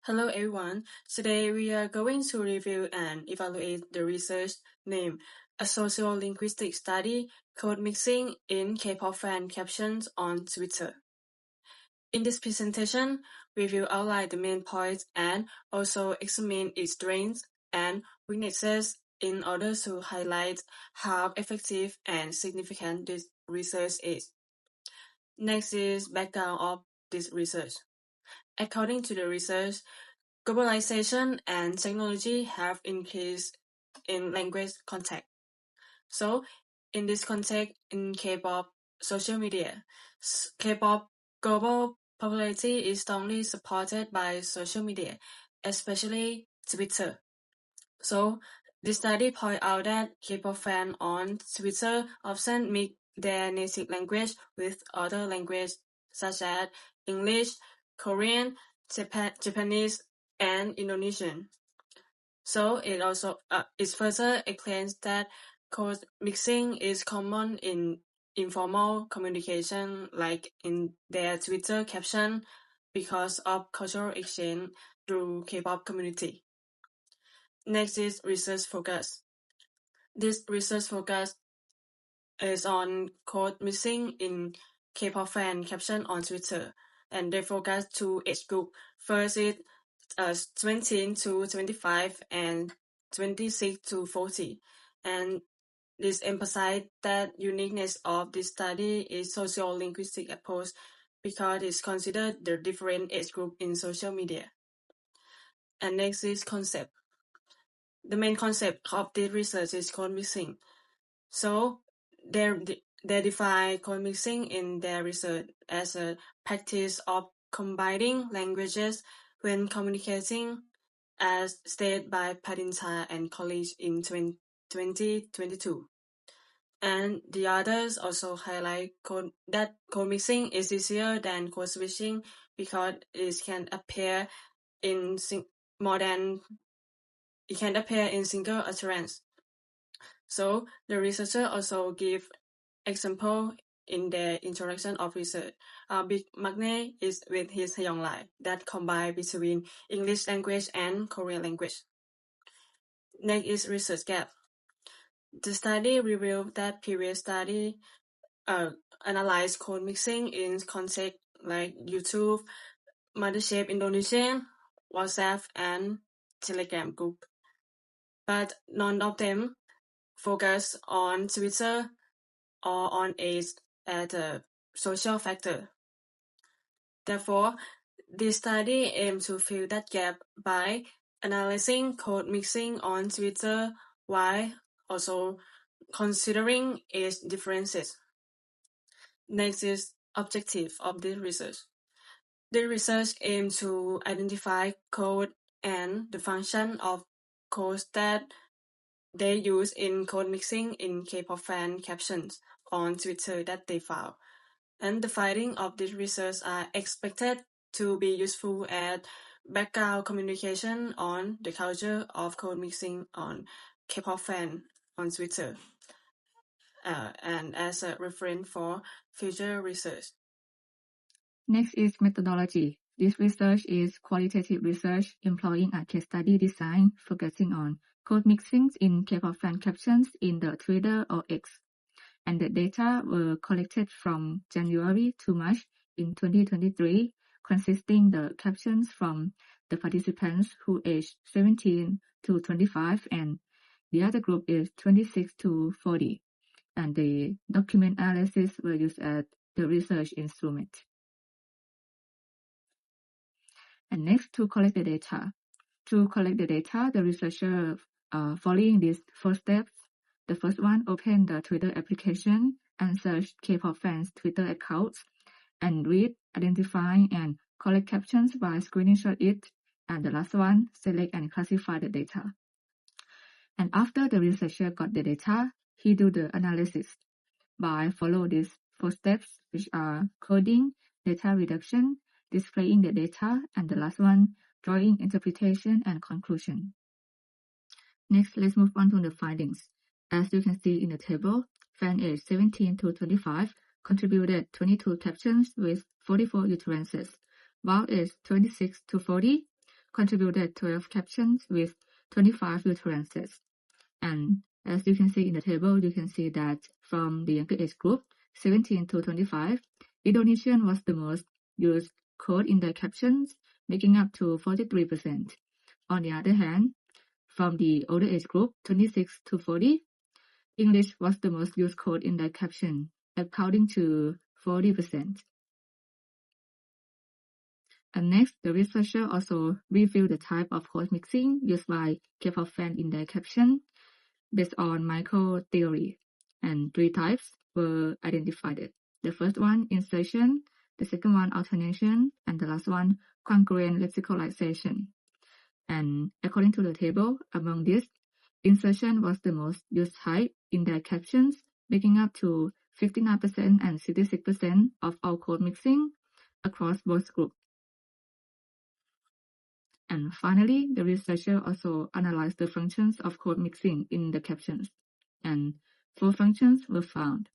Hello everyone. Today we are going to review and evaluate the research named A Sociolinguistic Study Code Mixing in K-pop Fan Captions on Twitter. In this presentation, we will outline the main points and also examine its strengths and weaknesses in order to highlight how effective and significant this research is. Next is background of this research. According to the research, globalization and technology have increased in language contact. So, in this context, in K-pop social media, K-pop global popularity is strongly supported by social media, especially Twitter. So, this study points out that K-pop fans on Twitter often mix their native language with other languages such as English, Korean, Japanese, and Indonesian. So it also further explains that code mixing is common in informal communication, like in their Twitter caption, because of cultural exchange through K-pop community. Next is research focus. This research focus is on code mixing in K-pop fan caption on Twitter, and they focus to age group. First is 20 to 25 and 26 to 40, and this emphasized that uniqueness of this study is sociolinguistic approach because it's considered the different age group in social media. And next is concept. The main concept of this research is code mixing. So they define code mixing in their research as a practice of combining languages when communicating, as stated by Padinta and colleagues in 2022. And the others also highlight that code mixing is easier than code switching because it can appear in single utterance. So the researcher also give example in their introduction of research. Big Magne is with his Hyunglai that combine between English language and Korean language. Next is research gap. The study revealed that previous study analyzed code mixing in context like YouTube, Mothership Indonesian, WhatsApp, and Telegram group. But none of them focus on Twitter or on age as a social factor. Therefore, this study aims to fill that gap by analyzing code mixing on Twitter while also considering age differences. Next is objective of this research. The research aims to identify code and the function of codes that they use in code mixing in K-pop fan captions on Twitter that they found. And the findings of this research are expected to be useful as background communication on the culture of code mixing on K-pop fan on Twitter, and as a reference for future research. Next is methodology. This research is qualitative research employing a case study design focusing on code mixings in K-pop fan captions in the Twitter or X. And the data were collected from January to March in 2023, consisting the captions from the participants who aged 17 to 25 and the other group is 26 to 40. And the document analysis were used as the research instrument. And next, to collect the data. To collect the data, the researcher following these 4 steps. The first one, open the Twitter application and search K-pop fans' Twitter accounts and read, identify, and collect captions by screenshot it. And the last one, select and classify the data. And after the researcher got the data, he do the analysis by follow these 4 steps, which are coding, data reduction, displaying the data, and the last one, drawing interpretation and conclusion. Next, let's move on to the findings. As you can see in the table, fan age 17 to 25 contributed 22 captions with 44 utterances, while age 26 to 40 contributed 12 captions with 25 utterances. And as you can see in the table, you can see that from the younger age group, 17 to 25, Indonesian was the most used code in the captions, making up to 43%. On the other hand, from the older age group, 26 to 40, English was the most used code in the caption, accounting to 40%. And next, the researcher also reviewed the type of code mixing used by K-pop fans in their caption based on micro theory. And 3 types were identified. The first one, insertion, the second one, alternation, and the last one, congruent lexicalization. And according to the table, among these, insertion was the most used type in their captions, making up to 59% and 66% of all code mixing across both groups. And finally, the researcher also analyzed the functions of code mixing in the captions. And 4 functions were found.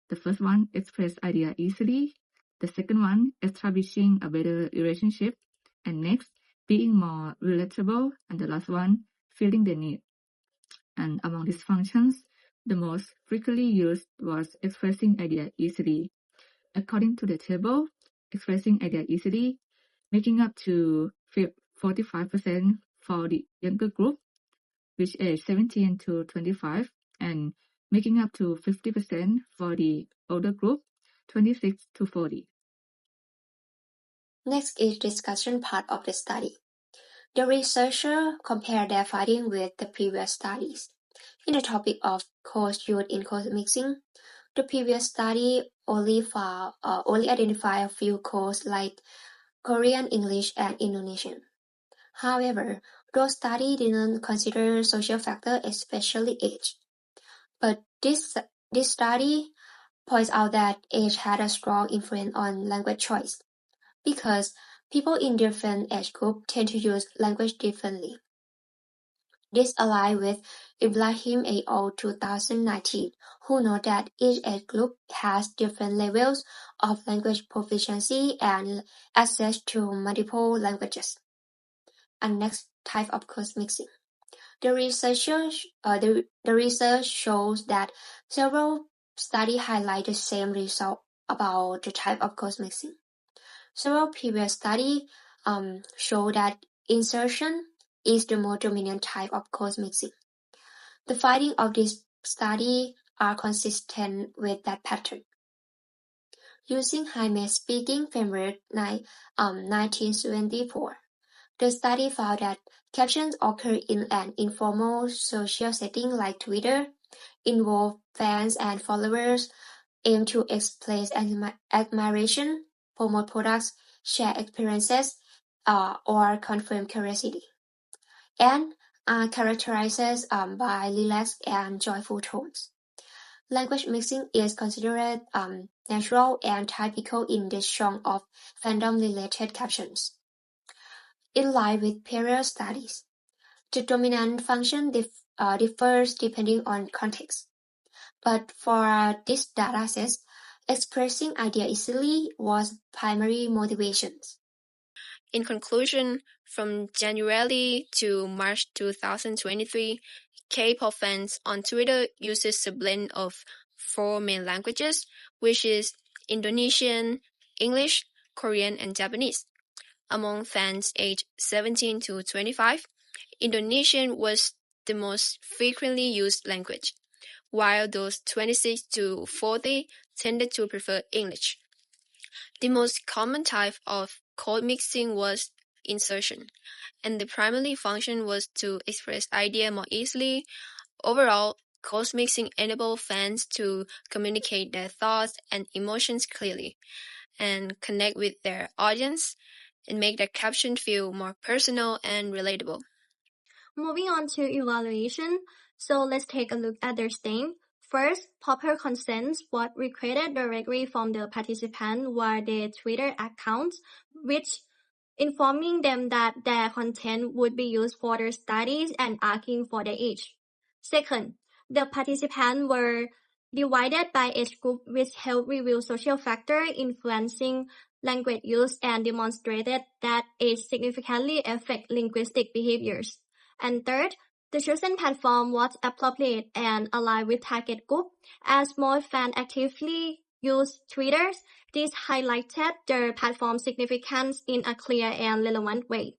The first one, express idea easily. The second one, establishing a better relationship. And next, being more relatable. And the last one, feeling the need. And among these functions, the most frequently used was expressing idea easily. According to the table, expressing idea easily, making up to 45% for the younger group, which age 17 to 25, and making up to 50% for the older group, 26 to 40. Next is discussion part of the study. The researcher compared their findings with the previous studies. In the topic of codes used in code mixing, the previous study only identified a few codes like Korean, English, and Indonesian. However, those studies didn't consider social factors, especially age. But this study points out that age had a strong influence on language choice, because people in different age groups tend to use language differently. This aligns with Ibrahim et al. 2019, who note that each age group has different levels of language proficiency and access to multiple languages. And next type of code mixing. The research shows that several studies highlight the same result about the type of code mixing. Several previous studies show that insertion is the more dominant type of code mixing. The findings of this study are consistent with that pattern. Using Jaime's speaking framework 1974, the study found that captions occur in an informal social setting like Twitter, involve fans and followers, aim to express admiration, promote products, share experiences, or confirm curiosity, and are characterized by relaxed and joyful tones. Language mixing is considered natural and typical in this genre of fandom-related captions. In line with prior studies, the dominant function differs depending on context. But for this dataset, expressing idea easily was primary motivation. In conclusion, from January to March 2023, K-pop fans on Twitter uses a blend of 4 main languages, which is Indonesian, English, Korean, and Japanese. Among fans aged 17 to 25, Indonesian was the most frequently used language, while those 26 to 40 tended to prefer English. The most common type of code mixing was insertion, and the primary function was to express ideas more easily. Overall, code mixing enabled fans to communicate their thoughts and emotions clearly, and connect with their audience, and make their caption feel more personal and relatable. Moving on to evaluation, so let's take a look at their stain. First, proper consent was requested directly from the participant via their Twitter accounts, which informing them that their content would be used for their studies and asking for their age. Second, the participants were divided by age group, which helped reveal social factors influencing language use and demonstrated that it significantly affects linguistic behaviors. And third, the chosen platform was appropriate and aligned with target group. As more fans actively use Twitter, this highlighted the platform's significance in a clear and relevant way.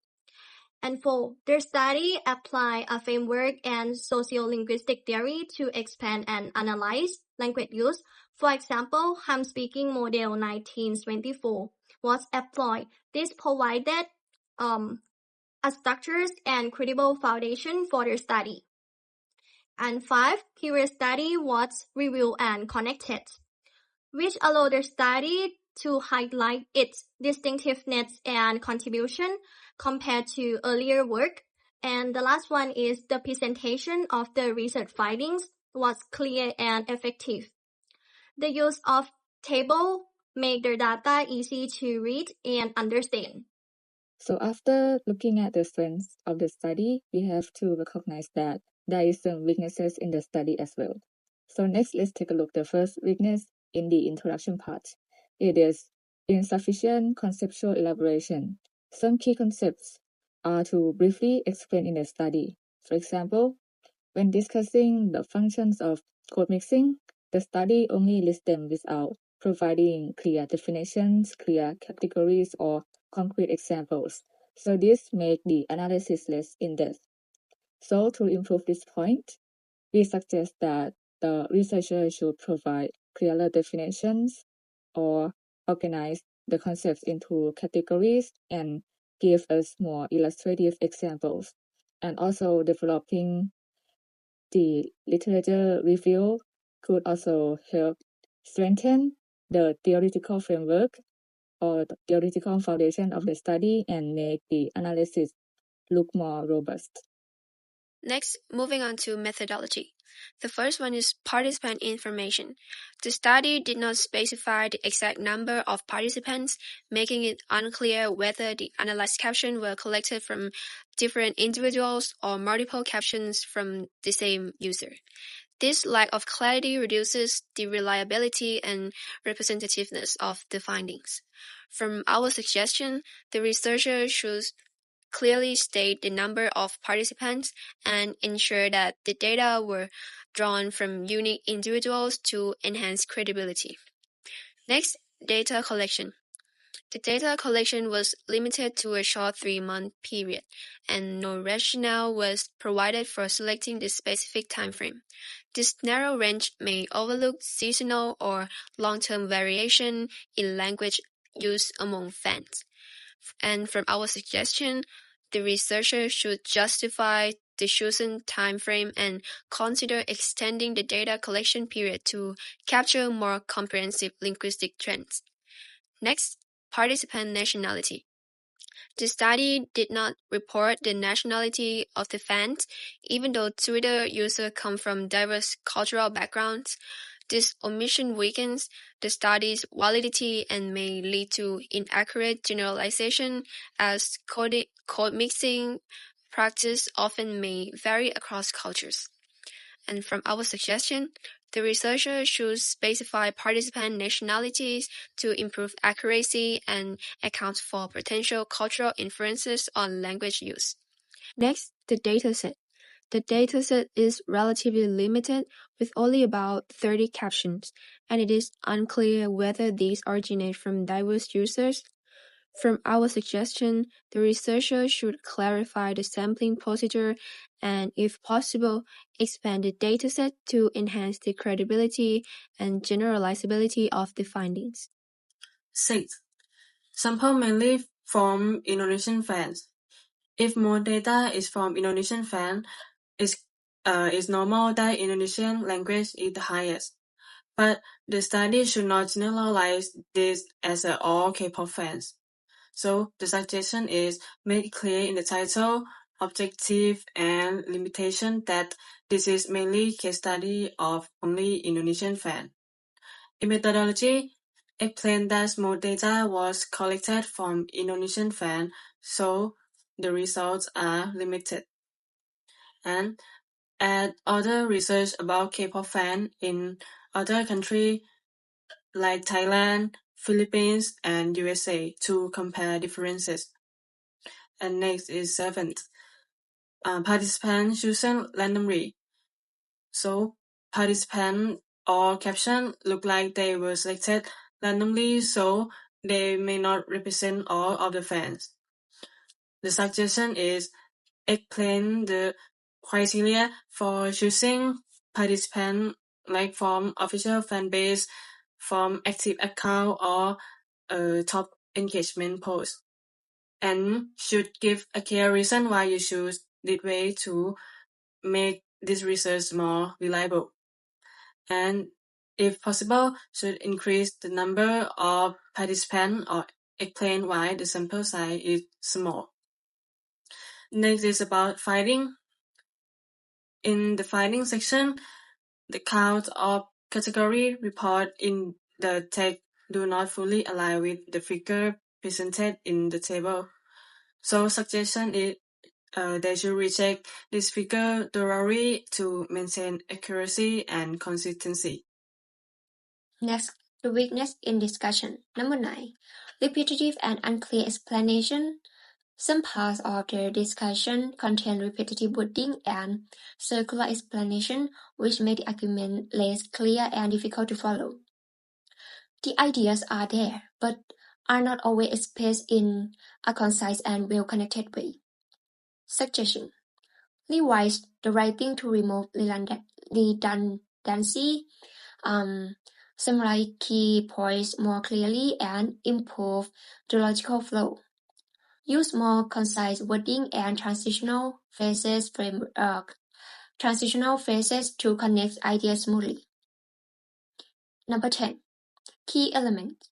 And four, their study applied a framework and sociolinguistic theory to expand and analyze language use. For example, Ham Speaking Model 1924 was employed. This provided a structured and credible foundation for their study. And five, peer study was reviewed and connected, which allowed the study to highlight its distinctiveness and contribution compared to earlier work. And the last one is the presentation of the research findings was clear and effective. The use of table made the data easy to read and understand. So after looking at the strengths of the study, we have to recognize that there is some weaknesses in the study as well. So next, let's take a look at the first weakness in the introduction part. It is insufficient conceptual elaboration. Some key concepts are to briefly explain in the study. For example, when discussing the functions of code mixing, the study only lists them without providing clear definitions, clear categories, or concrete examples. So this makes the analysis less in-depth. So to improve this point, we suggest that the researcher should provide clearer definitions or organize the concepts into categories and give us more illustrative examples. And also developing the literature review could also help strengthen the theoretical framework or the theoretical foundation of the study and make the analysis look more robust. Next, moving on to methodology. The first one is participant information. The study did not specify the exact number of participants, making it unclear whether the analyzed captions were collected from different individuals or multiple captions from the same user. This lack of clarity reduces the reliability and representativeness of the findings. From our suggestion, the researcher should clearly state the number of participants and ensure that the data were drawn from unique individuals to enhance credibility. Next, data collection. The data collection was limited to a short 3-month period, and no rationale was provided for selecting the specific timeframe. This narrow range may overlook seasonal or long-term variation in language use among fans. And from our suggestion, the researcher should justify the chosen timeframe and consider extending the data collection period to capture more comprehensive linguistic trends. Next, participant nationality. The study did not report the nationality of the fans, even though Twitter users come from diverse cultural backgrounds. This omission weakens the study's validity and may lead to inaccurate generalization, as code mixing practice often may vary across cultures. And from our suggestion, the researcher should specify participant nationalities to improve accuracy and account for potential cultural influences on language use. Next, the dataset. The dataset is relatively limited, with only about 30 captions, and it is unclear whether these originate from diverse users. From our suggestion, the researcher should clarify the sampling procedure and, if possible, expand the dataset to enhance the credibility and generalizability of the findings. 6. Sample mainly from Indonesian fans. If more data is from Indonesian fans, it's normal that Indonesian language is the highest. But the study should not generalize this as all K-pop fans. So the suggestion is make clear in the title, objective, and limitation that this is mainly case study of only Indonesian fans. In methodology, explain that more data was collected from Indonesian fans, so the results are limited. And add other research about K-pop fans in other countries like Thailand, Philippines, and USA to compare differences. And next is 7th. Participants chosen randomly. So participant or caption look like they were selected randomly, so they may not represent all of the fans. The suggestion is explain the criteria for choosing participant, like from official fan base, from active account, or top engagement post, and should give a clear reason why you choose this way to make this research more reliable. And if possible, should increase the number of participants or explain why the sample size is small. Next is about finding. In the finding section, the count of category report in the text do not fully align with the figure presented in the table. So suggestion is they should recheck this figure thoroughly to maintain accuracy and consistency. Next, the weakness in discussion. Number 9. Repetitive and unclear explanation. Some parts of the discussion contain repetitive wording and circular explanation, which make the argument less clear and difficult to follow. The ideas are there, but are not always expressed in a concise and well-connected way. Suggestion: revise the writing to remove redundancy, summarize key points more clearly, and improve the logical flow. Use more concise wording and transitional phrases to connect ideas smoothly. Number 10. Key elements,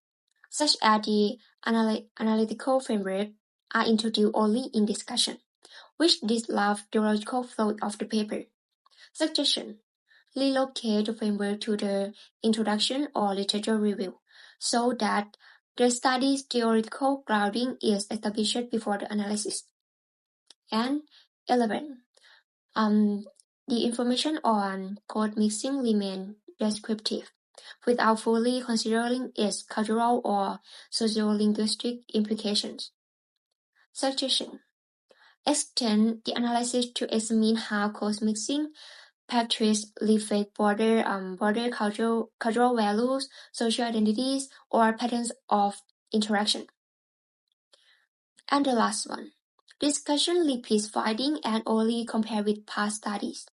such as the analytical framework, are introduced only in discussion, which disrupt the logical flow of the paper. Suggestion: relocate the framework to the introduction or literature review, so that the study's theoretical grounding is established before the analysis. And 11. The information on code mixing remains descriptive, without fully considering its cultural or sociolinguistic implications. Suggestion: extend the analysis to examine how code mixing practice reflect broader cultural values, social identities, or patterns of interaction. And the last one. Discussion repeats findings and only compare with past studies.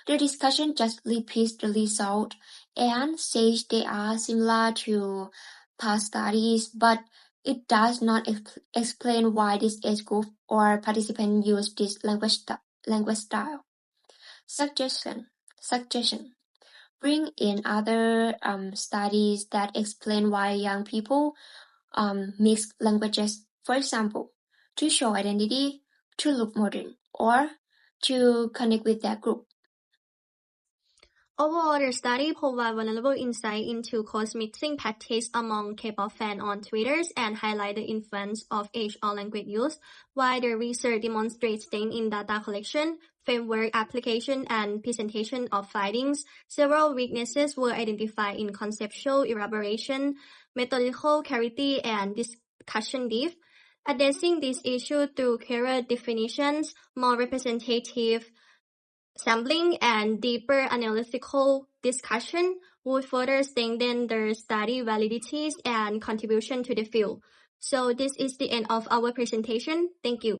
The discussion just repeats the result and says they are similar to past studies, but it does not explain why this age group or participant use this language style. Suggestion: bring in other studies that explain why young people mix languages, for example, to show identity, to look modern, or to connect with their group. Overall, the study provides valuable insight into code mixing practice among K-pop fans on Twitter and highlight the influence of age on language use, while the research demonstrates strength in data collection, framework application, and presentation of findings. Several weaknesses were identified in conceptual elaboration, methodological clarity, and discussion depth. Addressing this issue through clearer definitions, more representative sampling, and deeper analytical discussion would further strengthen the study validities and contribution to the field. So this is the end of our presentation. Thank you.